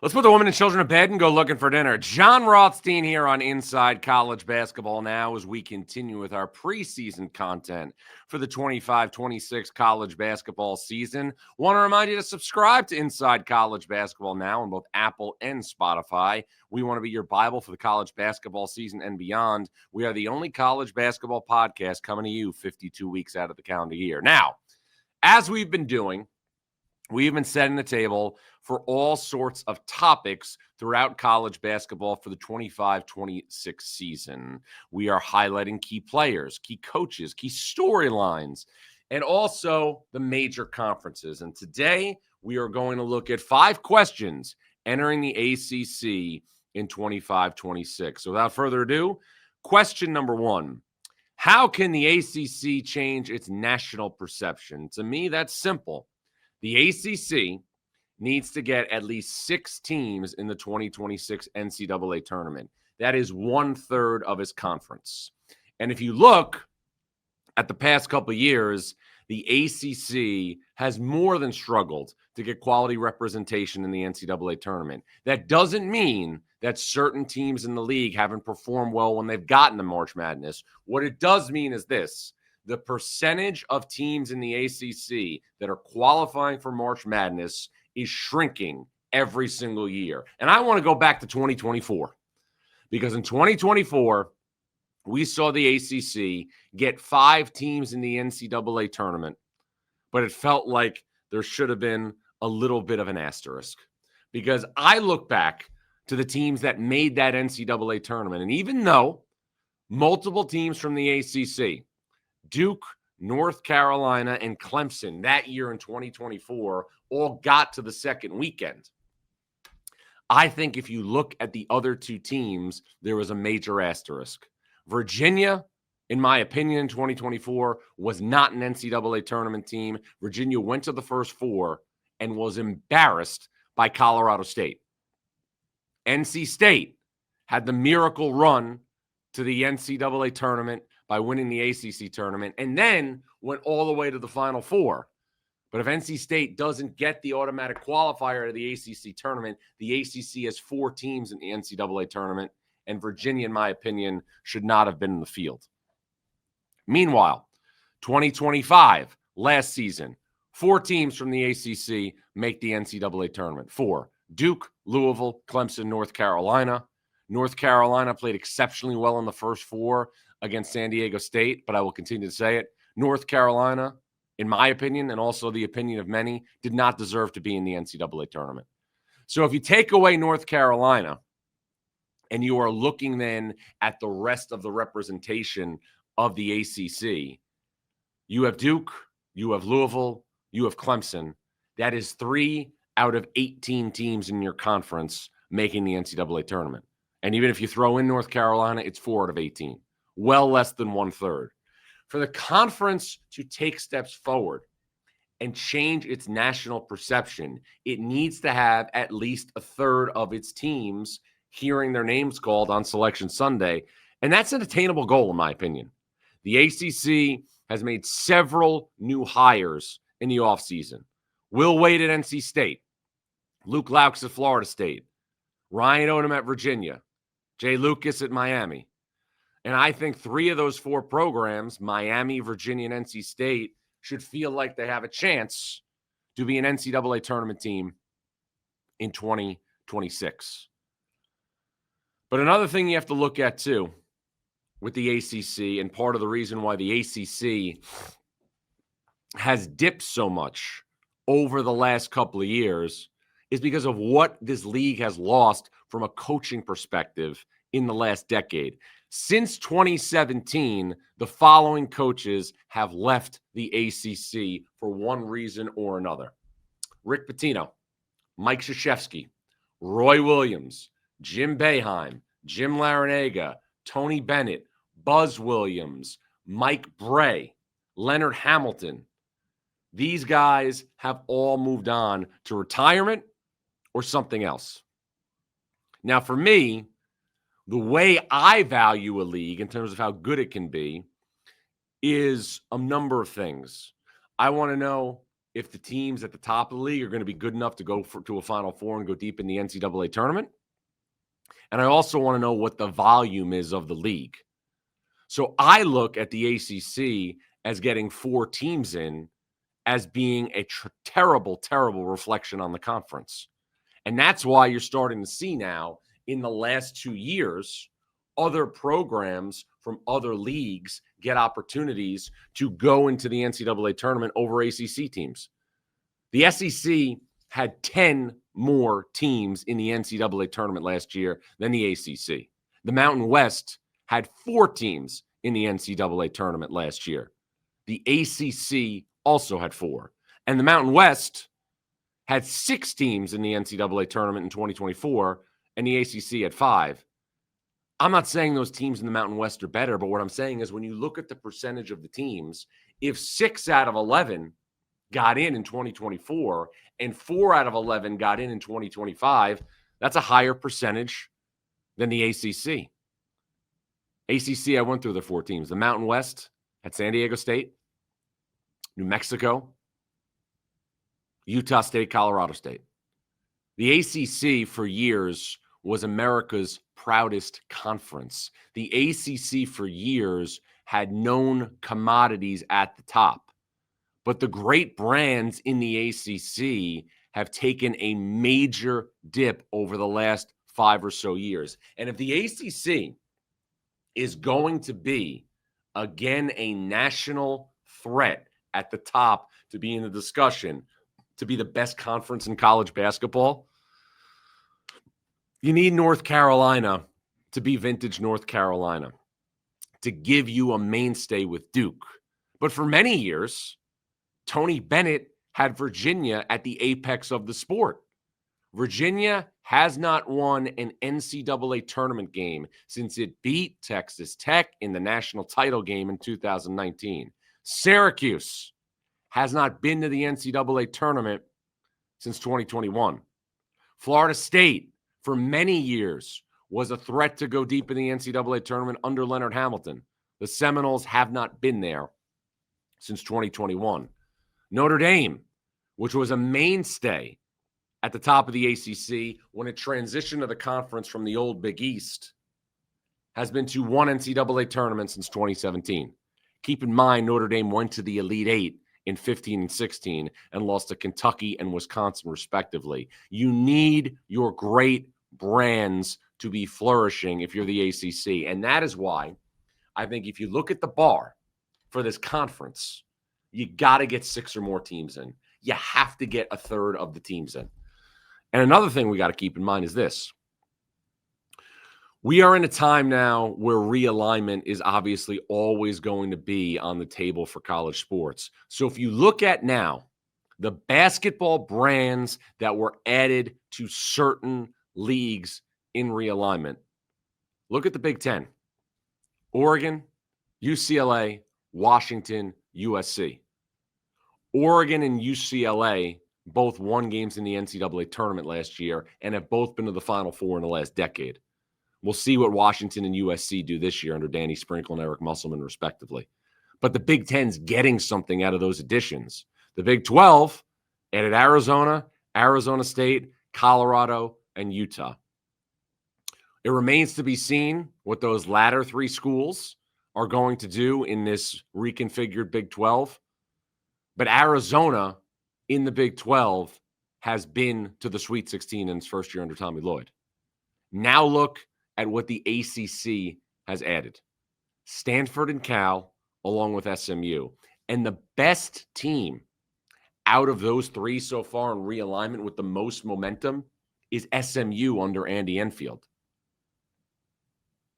Let's put the women and children to bed and go looking for dinner. Jon Rothstein here on Inside College Basketball Now as we continue with our preseason content for the 25-26 college basketball season. Want to remind you to subscribe to Inside College Basketball Now on both Apple and Spotify. We want to be your Bible for the college basketball season and beyond. We are the only college basketball podcast coming to you 52 weeks out of the calendar year. Now, as we've been doing, we've been setting the table for all sorts of topics throughout college basketball for the 25-26 season. We are highlighting key players, key coaches, key storylines, and also the major conferences. And today we are going to look at 5 questions entering the ACC in 25-26. So without further ado, question number 1. How can the ACC change its national perception? To me, that's simple. The ACC needs to get at least 6 teams in the 2026 NCAA tournament. That is 1/3 of its conference. And if you look at the past couple of years, the ACC has more than struggled to get quality representation in the NCAA tournament. That doesn't mean that certain teams in the league haven't performed well when they've gotten to March Madness. What it does mean is this. The percentage of teams in the ACC that are qualifying for March Madness is shrinking every single year. And I want to go back to 2024 because in 2024, we saw the ACC get 5 teams in the NCAA tournament, but it felt like there should have been a little bit of an asterisk because I look back to the teams that made that NCAA tournament. And even though multiple teams from the ACC, Duke, North Carolina, and Clemson that year in 2024 all got to the second weekend. I think if you look at the other 2 teams, there was a major asterisk. Virginia, in my opinion, in 2024 was not an NCAA tournament team. Virginia went to the first 4 and was embarrassed by Colorado State. NC State had the miracle run to the NCAA tournament by winning the ACC tournament, and then went all the way to the Final Four. But if NC State doesn't get the automatic qualifier to the ACC tournament, the ACC has 4 teams in the NCAA tournament, and Virginia, in my opinion, should not have been in the field. Meanwhile, 2025, last season, 4 teams from the ACC make the NCAA tournament. 4, Duke, Louisville, Clemson, North Carolina. North Carolina played exceptionally well in the first 4 against San Diego State, but I will continue to say it. North Carolina, in my opinion, and also the opinion of many, did not deserve to be in the NCAA tournament. So if you take away North Carolina and you are looking then at the rest of the representation of the ACC, you have Duke, you have Louisville, you have Clemson. That is 3 out of 18 teams in your conference making the NCAA tournament. And even if you throw in North Carolina, it's 4 out of 18. Well less than 1/3. For the conference to take steps forward and change its national perception, it needs to have at least 1/3 of its teams hearing their names called on Selection Sunday. And that's an attainable goal, in my opinion. The ACC has made several new hires in the offseason. Will Wade at NC State, Luke Laux at Florida State, Ryan Odom at Virginia, Jay Lucas at Miami. And I think 3 of those 4 programs, Miami, Virginia, and NC State, should feel like they have a chance to be an NCAA tournament team in 2026. But another thing you have to look at, too, with the ACC, and part of the reason why the ACC has dipped so much over the last couple of years is because of what this league has lost from a coaching perspective in the last decade. Since 2017, the following coaches have left the ACC for one reason or another. Rick Pitino, Mike Krzyzewski, Roy Williams, Jim Boeheim, Jim Larinaga, Tony Bennett, Buzz Williams, Mike Bray, Leonard Hamilton. These guys have all moved on to retirement or something else. Now, for me, the way I value a league in terms of how good it can be is a number of things. I want to know if the teams at the top of the league are going to be good enough to go to a Final Four and go deep in the NCAA tournament. And I also want to know what the volume is of the league. So I look at the ACC as getting 4 teams in as being a terrible, terrible reflection on the conference. And that's why you're starting to see now in the last 2 years, other programs from other leagues get opportunities to go into the NCAA tournament over ACC teams. The SEC had 10 more teams in the NCAA tournament last year than the ACC. The Mountain West had 4 teams in the NCAA tournament last year. The ACC also had 4. And the Mountain West had 6 teams in the NCAA tournament in 2024, and the ACC had 5. I'm not saying those teams in the Mountain West are better, but what I'm saying is when you look at the percentage of the teams, if 6 out of 11 got in 2024 and 4 out of 11 got in 2025, that's a higher percentage than the ACC. ACC, I went through the 4 teams. The Mountain West had San Diego State, New Mexico, Utah State, Colorado State. The ACC for years was America's proudest conference. The ACC for years had known commodities at the top. But the great brands in the ACC have taken a major dip over the last 5 or so years. And if the ACC is going to be, again, a national threat at the top to be in the discussion, to be the best conference in college basketball, you need North Carolina to be vintage North Carolina, to give you a mainstay with Duke. But for many years, Tony Bennett had Virginia at the apex of the sport. Virginia has not won an NCAA tournament game since it beat Texas Tech in the national title game in 2019. Syracuse has not been to the NCAA tournament since 2021. Florida State, for many years, was a threat to go deep in the NCAA tournament under Leonard Hamilton. The Seminoles have not been there since 2021. Notre Dame, which was a mainstay at the top of the ACC when it transitioned to the conference from the old Big East, has been to 1 NCAA tournament since 2017. Keep in mind, Notre Dame went to the Elite 8 in 15 and 16 and lost to Kentucky and Wisconsin, respectively. You need your great brands to be flourishing if you're the ACC. And that is why I think if you look at the bar for this conference, you got to get 6 or more teams in. You have to get a third of the teams in. And another thing we got to keep in mind is this. We are in a time now where realignment is obviously always going to be on the table for college sports. So if you look at now the basketball brands that were added to certain leagues in realignment, look at the Big Ten. Oregon, UCLA, Washington, USC. Oregon and UCLA both won games in the NCAA tournament last year and have both been to the Final Four in the last decade. We'll see what Washington and USC do this year under Danny Sprinkle and Eric Musselman, respectively. But the Big Ten's getting something out of those additions. The Big 12 added Arizona, Arizona State, Colorado, and Utah. It remains to be seen what those latter 3 schools are going to do in this reconfigured Big 12. But Arizona in the Big 12 has been to the Sweet 16 in its first year under Tommy Lloyd. Now look at what the ACC has added. Stanford and Cal, along with SMU. And the best team out of those 3 so far in realignment with the most momentum is SMU under Andy Enfield.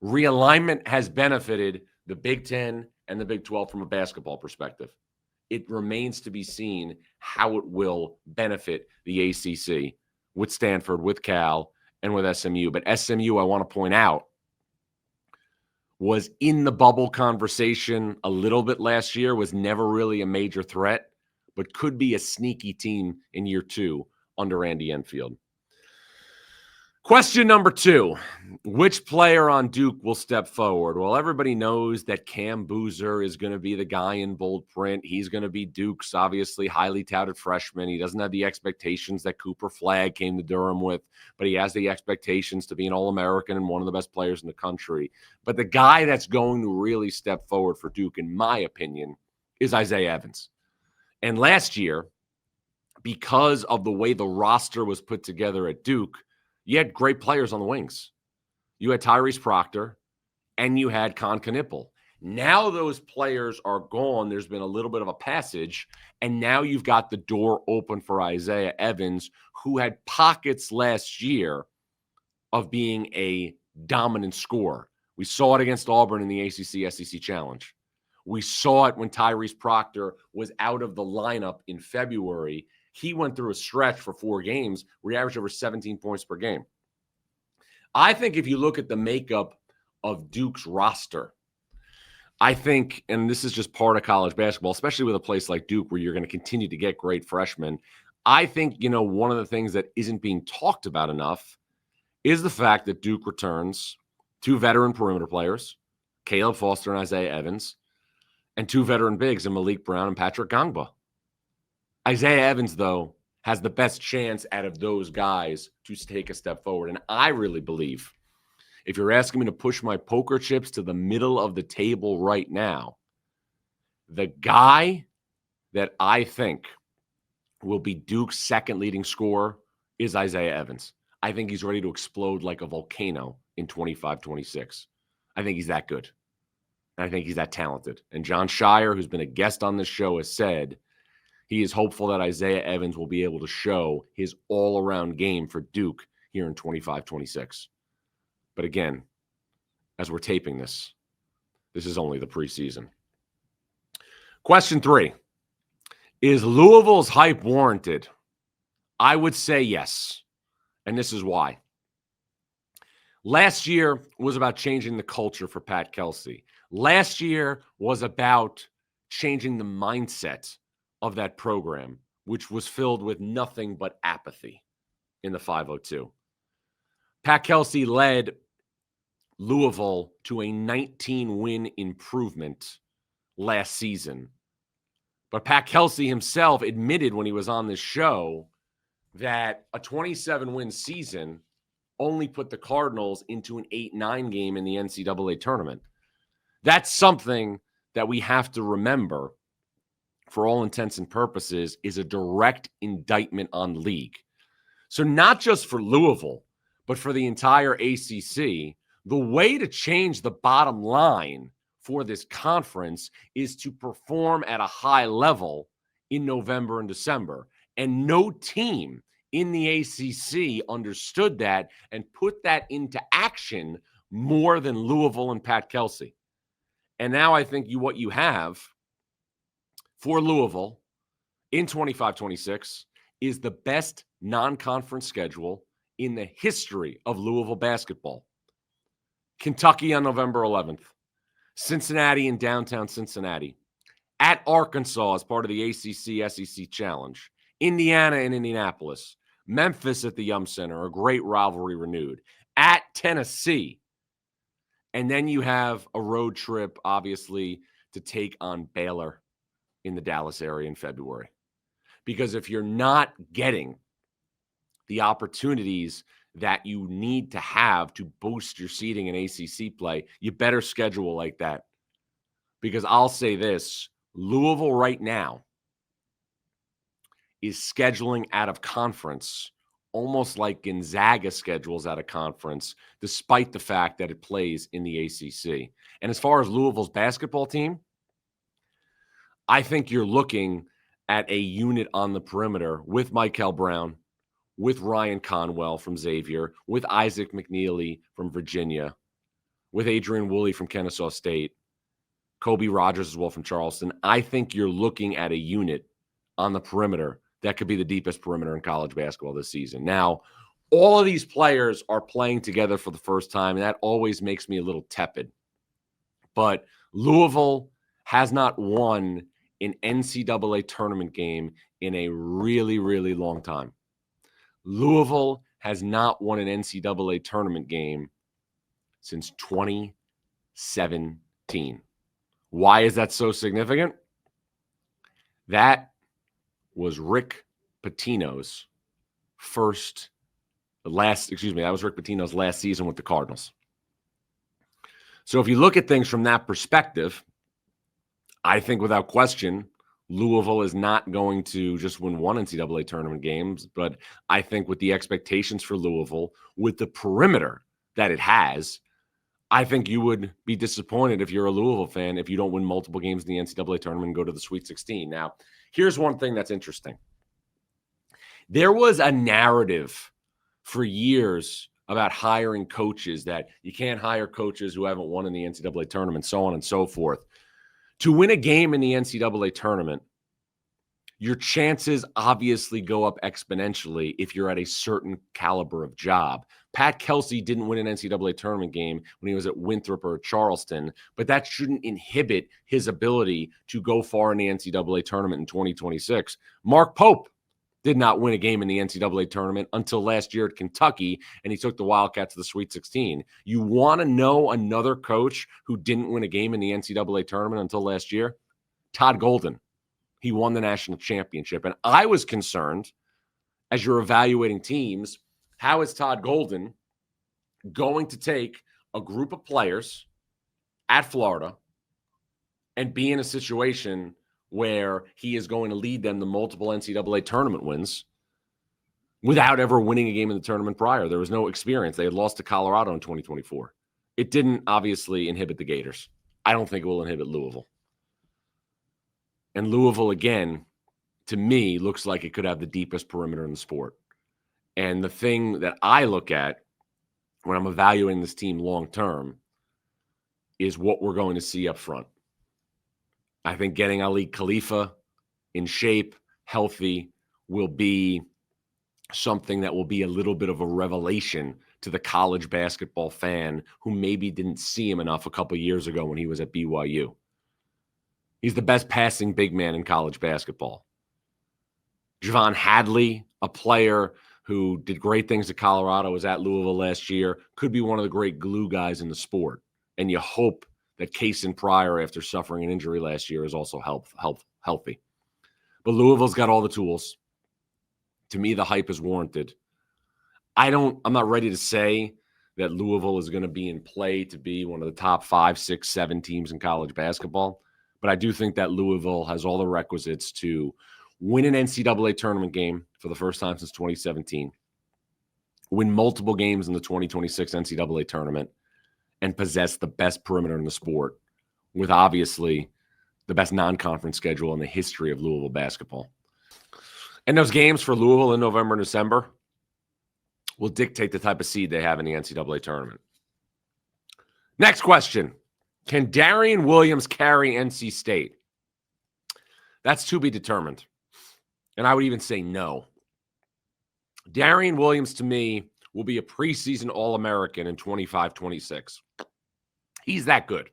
Realignment has benefited the Big Ten and the Big 12 from a basketball perspective. It remains to be seen how it will benefit the ACC with Stanford, with Cal, and with SMU. But SMU, I want to point out, was in the bubble conversation a little bit last year, was never really a major threat, but could be a sneaky team in year 2 under Andy Enfield. Question number 2. Which player on Duke will step forward? Well, everybody knows that Cam Boozer is going to be the guy in bold print. He's going to be Duke's obviously highly touted freshman. He doesn't have the expectations that Cooper Flagg came to Durham with, but he has the expectations to be an All-American and one of the best players in the country. But the guy that's going to really step forward for Duke, in my opinion, is Isaiah Evans. And last year, because of the way the roster was put together at Duke, you had great players on the wings. You had Tyrese Proctor, and you had Con Knipple. Now those players are gone. There's been a little bit of a passage, and now you've got the door open for Isaiah Evans, who had pockets last year of being a dominant scorer. We saw it against Auburn in the ACC SEC Challenge. We saw it when Tyrese Proctor was out of the lineup in February. He went through a stretch for 4 games where he averaged over 17 points per game. I think if you look at the makeup of Duke's roster, I think, and this is just part of college basketball, especially with a place like Duke where you're going to continue to get great freshmen, I think, one of the things that isn't being talked about enough is the fact that Duke returns 2 veteran perimeter players, Caleb Foster and Isaiah Evans, and 2 veteran bigs in Malik Brown and Patrick Gangba. Isaiah Evans, though, has the best chance out of those guys to take a step forward. And I really believe, if you're asking me to push my poker chips to the middle of the table right now, the guy that I think will be Duke's second leading scorer is Isaiah Evans. I think he's ready to explode like a volcano in 25-26. I think he's that good. And I think he's that talented. And John Shire, who's been a guest on this show, has said he is hopeful that Isaiah Evans will be able to show his all-around game for Duke here in 25-26. But again, as we're taping this is only the preseason. Question 3. Is Louisville's hype warranted? I would say yes, and this is why. Last year was about changing the culture for Pat Kelsey. Last year was about changing the mindset of that program, which was filled with nothing but apathy in the 502. Pat Kelsey led Louisville to a 19-win improvement last season. But Pat Kelsey himself admitted when he was on this show that a 27-win season only put the Cardinals into an 8-9 game in the NCAA tournament. That's something that we have to remember, for all intents and purposes, is a direct indictment on league. So not just for Louisville, but for the entire ACC, the way to change the bottom line for this conference is to perform at a high level in November and December. And no team in the ACC understood that and put that into action more than Louisville and Pat Kelsey. And now I think what you have for Louisville in 25-26 is the best non-conference schedule in the history of Louisville basketball. Kentucky on November 11th, Cincinnati in downtown Cincinnati, at Arkansas as part of the ACC SEC Challenge, Indiana in Indianapolis, Memphis at the Yum Center, a great rivalry renewed, at Tennessee. And then you have a road trip, obviously, to take on Baylor in the Dallas area in February. Because if you're not getting the opportunities that you need to have to boost your seeding in ACC play, you better schedule like that. Because I'll say this, Louisville right now is scheduling out of conference almost like Gonzaga schedules out of conference, despite the fact that it plays in the ACC. And as far as Louisville's basketball team, I think you're looking at a unit on the perimeter with Michael Brown, with Ryan Conwell from Xavier, with Isaac McNeely from Virginia, with Adrian Woolley from Kennesaw State, Kobe Rogers as well from Charleston. I think you're looking at a unit on the perimeter that could be the deepest perimeter in college basketball this season. Now, all of these players are playing together for the first time, and that always makes me a little tepid. But Louisville has not won an NCAA tournament game in a really, really long time. Louisville has not won an NCAA tournament game since 2017. Why is that so significant? That was Rick Pitino's last season with the Cardinals. So if you look at things from that perspective, I think without question, Louisville is not going to just win one NCAA tournament games, but I think with the expectations for Louisville, with the perimeter that it has, I think you would be disappointed if you're a Louisville fan if you don't win multiple games in the NCAA tournament and go to the Sweet 16. Now, here's one thing that's interesting. There was a narrative for years about hiring coaches that you can't hire coaches who haven't won in the NCAA tournament, so on and so forth. To win a game in the NCAA tournament, your chances obviously go up exponentially if you're at a certain caliber of job. Pat Kelsey didn't win an NCAA tournament game when he was at Winthrop or Charleston, but that shouldn't inhibit his ability to go far in the NCAA tournament in 2026. Mark Pope did not win a game in the NCAA tournament until last year at Kentucky, and he took the Wildcats to the Sweet 16. You want to know another coach who didn't win a game in the NCAA tournament until last year? Todd Golden. He won the national championship. And I was concerned, as you're evaluating teams, how is Todd Golden going to take a group of players at Florida and be in a situation where he is going to lead them to multiple NCAA tournament wins without ever winning a game in the tournament prior? There was no experience. They had lost to Colorado in 2024. It didn't obviously inhibit the Gators. I don't think it will inhibit Louisville. And Louisville, again, to me, looks like it could have the deepest perimeter in the sport. And the thing that I look at when I'm evaluating this team long-term is what we're going to see up front. I think getting Ali Khalifa in shape, healthy, will be something that will be a little bit of a revelation to the college basketball fan who maybe didn't see him enough a couple of years ago when he was at BYU. He's the best passing big man in college basketball. Javon Hadley, a player who did great things at Colorado, was at Louisville last year, could be one of the great glue guys in the sport. And you hope that Kaysen Pryor, after suffering an injury last year, is also healthy. But Louisville's got all the tools. To me, the hype is warranted. I'm not ready to say that Louisville is going to be in play to be one of the top 5, 6, 7 teams in college basketball. But I do think that Louisville has all the requisites to win an NCAA tournament game for the first time since 2017, win multiple games in the 2026 NCAA tournament, and possess the best perimeter in the sport with obviously the best non-conference schedule in the history of Louisville basketball. And those games for Louisville in November and December will dictate the type of seed they have in the NCAA tournament. Next question. Can Darrion Williams carry NC State? That's to be determined. And I would even say no. Darrion Williams, to me, will be a preseason All-American in 25-26. He's that good.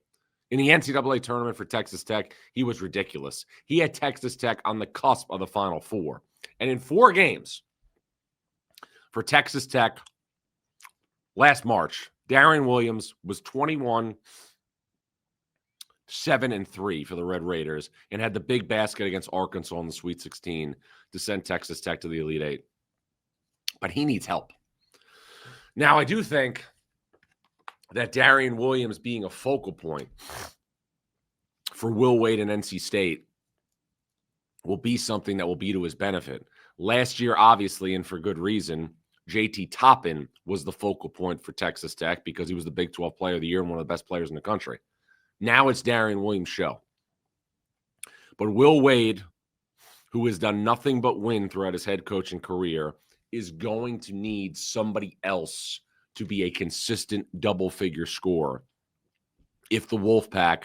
In the NCAA tournament for Texas Tech, he was ridiculous. He had Texas Tech on the cusp of the Final Four. And in 4 games for Texas Tech last March, Darrion Williams was 21, 7-3 for the Red Raiders and had the big basket against Arkansas in the Sweet 16 to send Texas Tech to the Elite Eight. But he needs help. Now, I do think that Darrion Williams being a focal point for Will Wade and NC State will be something that will be to his benefit. Last year, obviously, and for good reason, JT Toppin was the focal point for Texas Tech because he was the Big 12 Player of the Year and one of the best players in the country. Now it's Darrion Williams' show. But Will Wade, who has done nothing but win throughout his head coaching career, is going to need somebody else to be a consistent double-figure scorer if the Wolfpack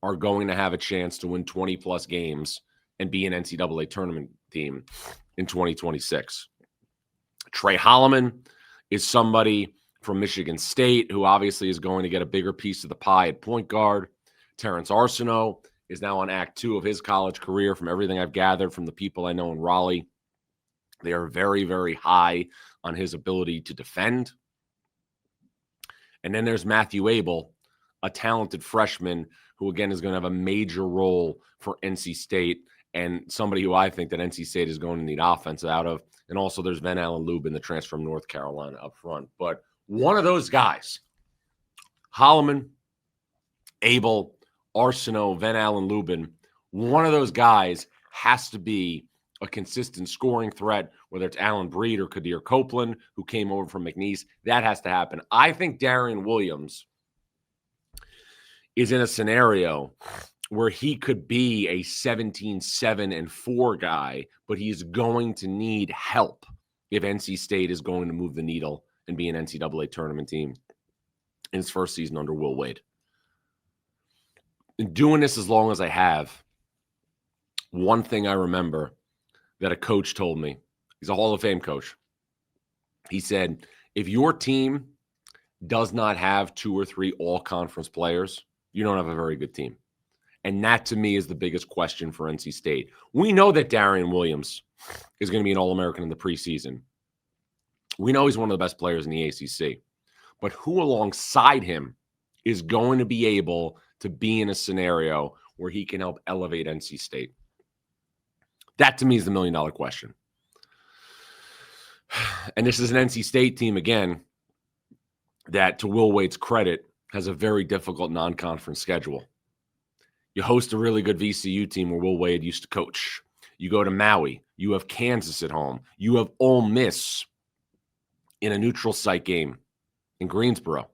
are going to have a chance to win 20-plus games and be an NCAA tournament team in 2026. Trey Holloman is somebody from Michigan State who obviously is going to get a bigger piece of the pie at point guard. Terrence Arsenault is now on Act 2 of his college career from everything I've gathered from the people I know in Raleigh. They are very, very high on his ability to defend. And then there's Matthew Abel, a talented freshman who, again, is going to have a major role for NC State and somebody who I think that NC State is going to need offense out of. And also there's Van Allen Lubin, the transfer from North Carolina, up front. But one of those guys, Holloman, Abel, Arsenault, Van Allen Lubin, one of those guys has to be a consistent scoring threat, whether it's Alan Breed or Kadir Copeland, who came over from McNeese. That has to happen. I think Darrion Williams is in a scenario where he could be a 17-7-4 guy, but he's going to need help if NC State is going to move the needle and be an NCAA tournament team in his first season under Will Wade. In doing this as long as I have, one thing I remember that a coach told me, he's a Hall of Fame coach. He said, if your team does not have 2 or 3 all-conference players, you don't have a very good team. And that, to me, is the biggest question for NC State. We know that Darrion Williams is going to be an All-American in the preseason. We know he's one of the best players in the ACC. But who alongside him is going to be able to be in a scenario where he can help elevate NC State? That, to me, is the million-dollar question. And this is an NC State team, again, that, to Will Wade's credit, has a very difficult non-conference schedule. You host a really good VCU team where Will Wade used to coach. You go to Maui. You have Kansas at home. You have Ole Miss in a neutral site game in Greensboro.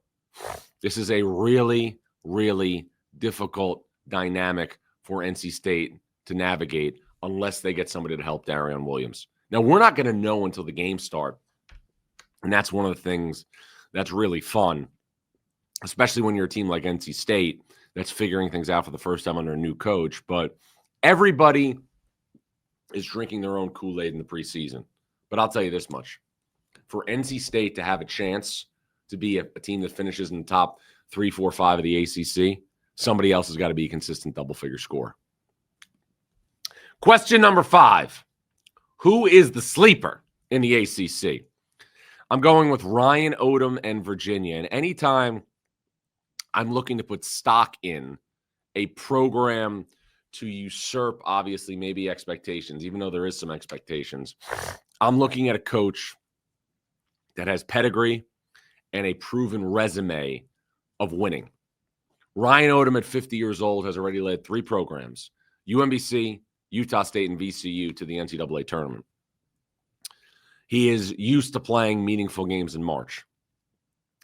This is a really, really difficult dynamic for NC State to navigate unless they get somebody to help Darrion Williams. Now, we're not going to know until the games start, and that's one of the things that's really fun, especially when you're a team like NC State that's figuring things out for the first time under a new coach. But everybody is drinking their own Kool-Aid in the preseason. But I'll tell you this much. For NC State to have a chance to be a team that finishes in the top 3, 4, 5 of the ACC, somebody else has got to be a consistent double-figure scorer. Question number 5. Who is the sleeper in the ACC? I'm going with Ryan Odom and Virginia. And anytime I'm looking to put stock in a program to usurp, obviously, maybe expectations, even though there is some expectations, I'm looking at a coach that has pedigree and a proven resume of winning. Ryan Odom, at 50 years old, has already led 3 programs, UMBC, Utah State, and VCU, to the NCAA tournament. He is used to playing meaningful games in March.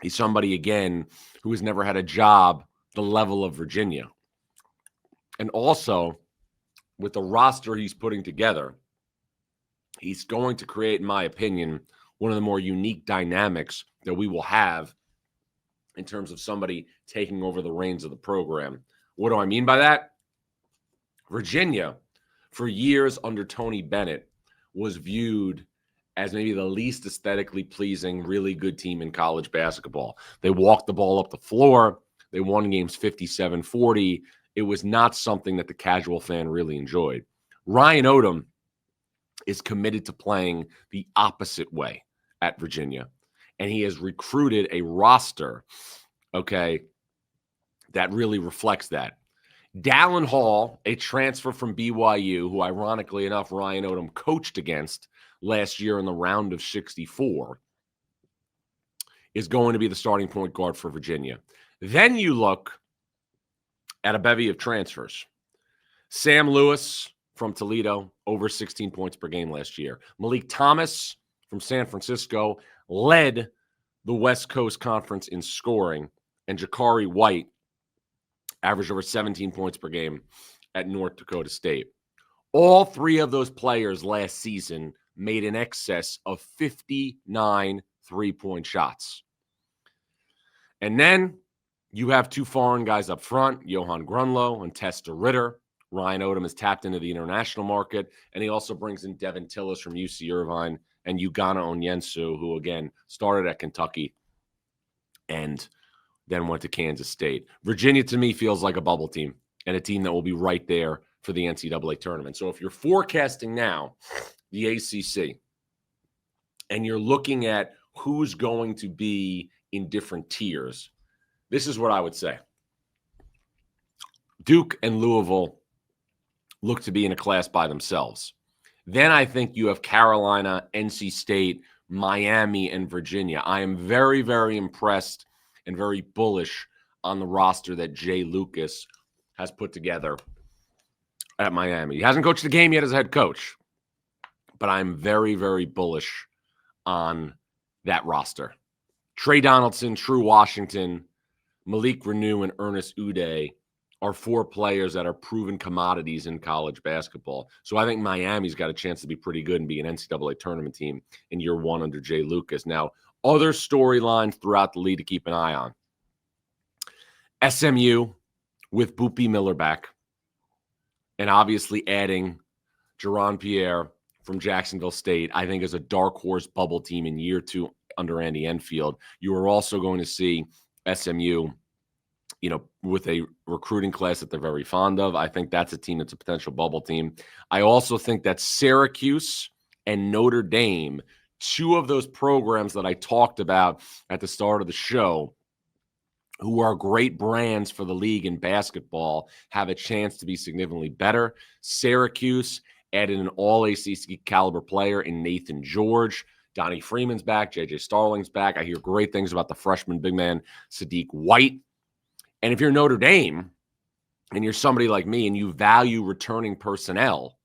He's somebody, again, who has never had a job the level of Virginia. And also, with the roster he's putting together, he's going to create, in my opinion, one of the more unique dynamics that we will have in terms of somebody taking over the reins of the program. What do I mean by that? Virginia, for years under Tony Bennett, was viewed as maybe the least aesthetically pleasing, really good team in college basketball. They walked the ball up the floor. They won games 57-40. It was not something that the casual fan really enjoyed. Ryan Odom is committed to playing the opposite way at Virginia. And he has recruited a roster, that really reflects that. Dallin Hall, a transfer from BYU, who ironically enough Ryan Odom coached against last year in the round of 64, is going to be the starting point guard for Virginia. Then you look at a bevy of transfers. Sam Lewis from Toledo, over 16 points per game last year. Malik Thomas from San Francisco led the West Coast Conference in scoring, and Jakari White averaged over 17 points per game at North Dakota State. All 3 of those players last season made in excess of 59 three-point shots. And then you have 2 foreign guys up front, Johan Grunlow and Testa Ritter. Ryan Odom is tapped into the international market, and he also brings in Devin Tillis from UC Irvine and Ugana Onyensu, who, again, started at Kentucky and then went to Kansas State. Virginia, to me, feels like a bubble team and a team that will be right there for the NCAA tournament. So if you're forecasting now the ACC and you're looking at who's going to be in different tiers, this is what I would say. Duke and Louisville look to be in a class by themselves. Then I think you have Carolina, NC State, Miami, and Virginia. I am very, very impressed and very bullish on the roster that Jay Lucas has put together at Miami. He hasn't coached the game yet as a head coach, but I'm very, very bullish on that roster. Trey Donaldson, True Washington, Malik Renew, and Ernest Uday are 4 players that are proven commodities in college basketball. So I think Miami's got a chance to be pretty good and be an NCAA tournament team in year 1 under Jay Lucas. Now, other storylines throughout the league to keep an eye on. SMU with Boopy Miller back, and obviously adding Jaron Pierre from Jacksonville State, I think is a dark horse bubble team in year 2 under Andy Enfield. You are also going to see SMU, with a recruiting class that they're very fond of. I think that's a team that's a potential bubble team. I also think that Syracuse and Notre Dame, 2 of those programs that I talked about at the start of the show, who are great brands for the league in basketball, have a chance to be significantly better. Syracuse added an all-ACC caliber player in Nathan George. Donnie Freeman's back. J.J. Starling's back. I hear great things about the freshman big man, Sadiq White. And if you're Notre Dame and you're somebody like me and you value returning personnel,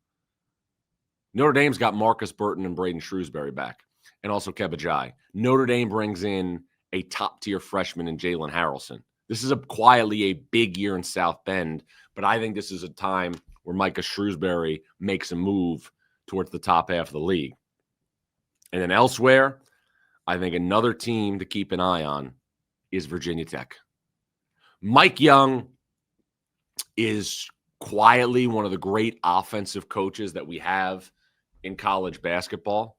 Notre Dame's got Marcus Burton and Braden Shrewsbury back, and also Kebajai. Notre Dame brings in a top-tier freshman in Jalen Harrelson. This is quietly a big year in South Bend, but I think this is a time where Micah Shrewsbury makes a move towards the top half of the league. And then elsewhere, I think another team to keep an eye on is Virginia Tech. Mike Young is quietly one of the great offensive coaches that we have in college basketball.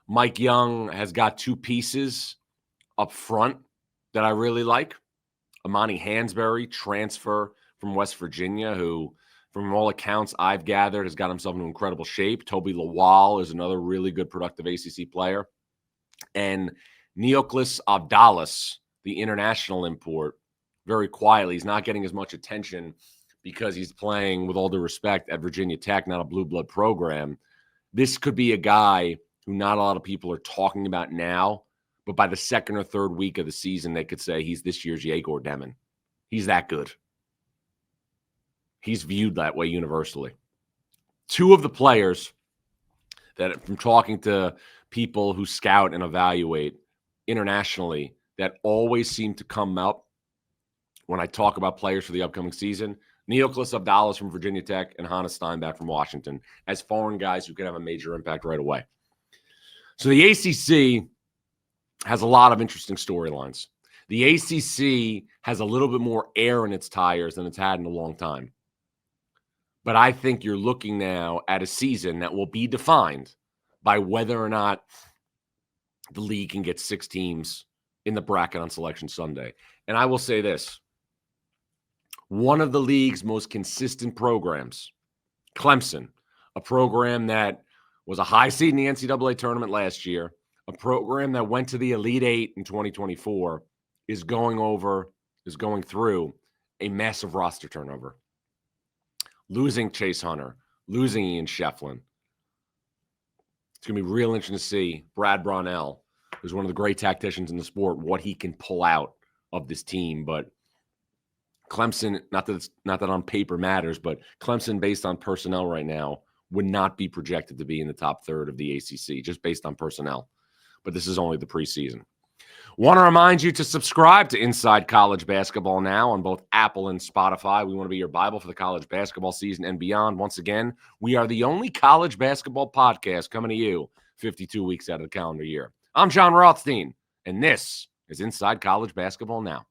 Mike Young has got 2 pieces up front that I really like. Amani Hansberry, transfer from West Virginia, who, from all accounts I've gathered, has got himself into incredible shape. Toby Lawal is another really good, productive ACC player. And Neoklis Abdalis, the international import, very quietly. He's not getting as much attention because he's playing, with all due respect, at Virginia Tech, not a blue blood program. This could be a guy who not a lot of people are talking about now, but by the 2nd or 3rd week of the season, they could say he's this year's Yegor Demon. He's that good. He's viewed that way universally. 2 of the players that, from talking to people who scout and evaluate internationally, that always seem to come up when I talk about players for the upcoming season, Neoklis Abdalis from Virginia Tech and Hannes Steinbach from Washington, as foreign guys who can have a major impact right away. So the ACC has a lot of interesting storylines. The ACC has a little bit more air in its tires than it's had in a long time. But I think you're looking now at a season that will be defined by whether or not the league can get 6 teams in the bracket on Selection Sunday. And I will say this. One of the league's most consistent programs, Clemson, a program that was a high seed in the NCAA tournament last year, a program that went to the Elite 8 in 2024, is going through a massive roster turnover. Losing Chase Hunter, losing Ian Shefflin. It's going to be real interesting to see Brad Brownell, who's one of the great tacticians in the sport, what he can pull out of this team. But Clemson, not that on paper matters, but Clemson, based on personnel right now, would not be projected to be in the top 3rd of the ACC, just based on personnel. But this is only the preseason. Want to remind you to subscribe to Inside College Basketball now on both Apple and Spotify. We want to be your Bible for the college basketball season and beyond. Once again, we are the only college basketball podcast coming to you 52 weeks out of the calendar year. I'm Jon Rothstein, and this is Inside College Basketball Now.